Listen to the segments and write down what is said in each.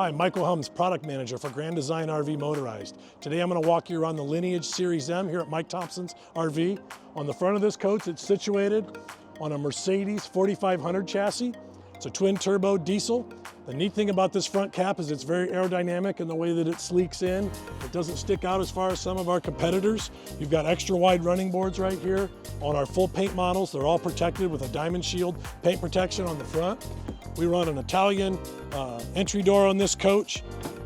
Hi, Michael Helms, Product Manager for Grand Design RV Motorized. Today I'm going to walk you around the Lineage Series M here at Mike Thompson's RV. On the front of this coach, it's situated on a Mercedes 4500 chassis. It's a twin turbo diesel. The neat thing about this front cap is it's very aerodynamic in the way that it sleeks in. It doesn't stick out as far as some of our competitors. You've got extra wide running boards right here. On our full paint models, they're all protected with a diamond shield paint protection on the front. We run an Italian entry door on this coach.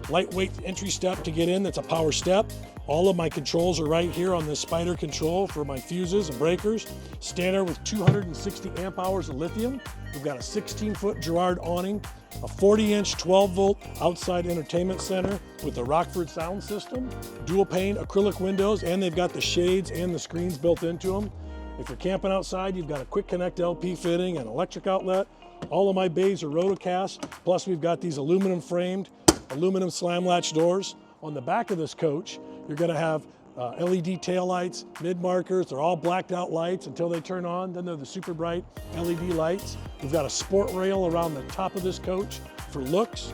Lightweight entry step to get in, that's a power step. All of my controls are right here on this spider control for my fuses and breakers. Standard with 260 amp hours of lithium. We've got a 16-foot Girard awning, a 40-inch 12-volt outside entertainment center with the Rockford sound system, dual pane acrylic windows, and they've got the shades and the screens built into them. If you're camping outside, you've got a quick connect LP fitting and electric outlet. All of my bays are rotocast, plus we've got these aluminum framed, aluminum slam latch doors. On the back of this coach, you're gonna have LED taillights, mid markers. They're all blacked out lights until they turn on. Then they're the super bright LED lights. We've got a sport rail around the top of this coach for looks.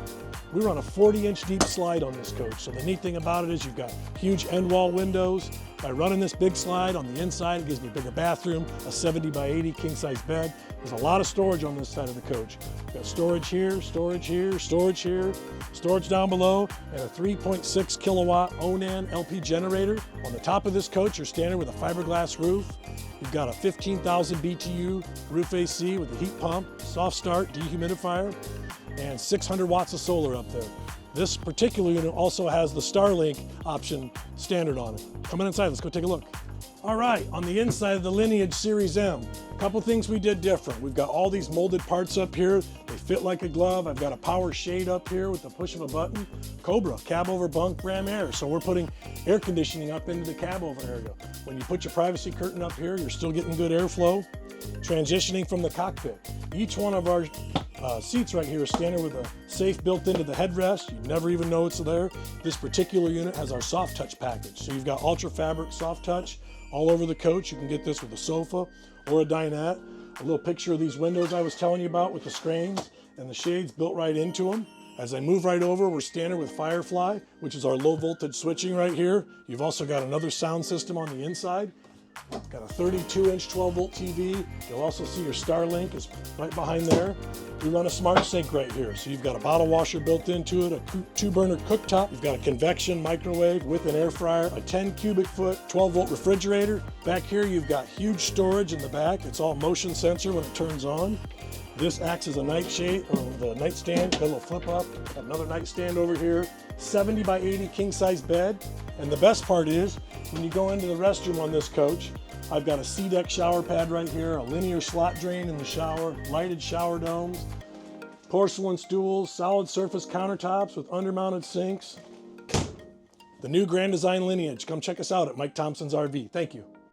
We run a 40-inch deep slide on this coach. So the neat thing about it is you've got huge end wall windows. By running this big slide on the inside, it gives me a bigger bathroom, a 70 by 80 king size bed. There's a lot of storage on this side of the coach. We've got storage here, storage here, storage here, storage down below, and a 3.6 kilowatt Onan LP generator. On the top of this coach, you're standard with a fiberglass roof. You've got a 15,000 BTU roof AC with a heat pump, soft start, dehumidifier, and 600 watts of solar up there. This particular unit also has the Starlink option standard on it. Come on inside, let's go take a look. All right, on the inside of the Lineage Series M, a couple things we did different. We've got all these molded parts up here. They fit like a glove. I've got a power shade up here with the push of a button. Cobra, cab over bunk, ram air. So we're putting air conditioning up into the cab over area. When you put your privacy curtain up here, you're still getting good airflow. Transitioning from the cockpit. Each one of our seats right here is standard with a safe built into the headrest. You never even know it's there. This particular unit has our soft touch package. So you've got ultra fabric soft touch all over the coach. You can get this with a sofa or a dinette. A little picture of these windows I was telling you about with the screens and the shades built right into them. As I move right over, we're standard with Firefly, which is our low voltage switching right here. You've also got another sound system on the inside. Got a 32-inch 12-volt TV. You'll also see your Starlink is right behind there. We run a smart sink right here. So you've got a bottle washer built into it, a 2-burner cooktop. You've got a convection microwave with an air fryer, a 10 cubic foot 12-volt refrigerator. Back here, you've got huge storage in the back. It's all motion sensor when it turns on. This acts as a nightshade, or the nightstand, got a little flip up. Got another nightstand over here. 70 by 80 king size bed. And the best part is, when you go into the restroom on this coach, I've got a C-deck shower pad right here, a linear slot drain in the shower, lighted shower domes, porcelain stools, solid surface countertops with undermounted sinks. The new Grand Design Lineage. Come check us out at Mike Thompson's RV. Thank you.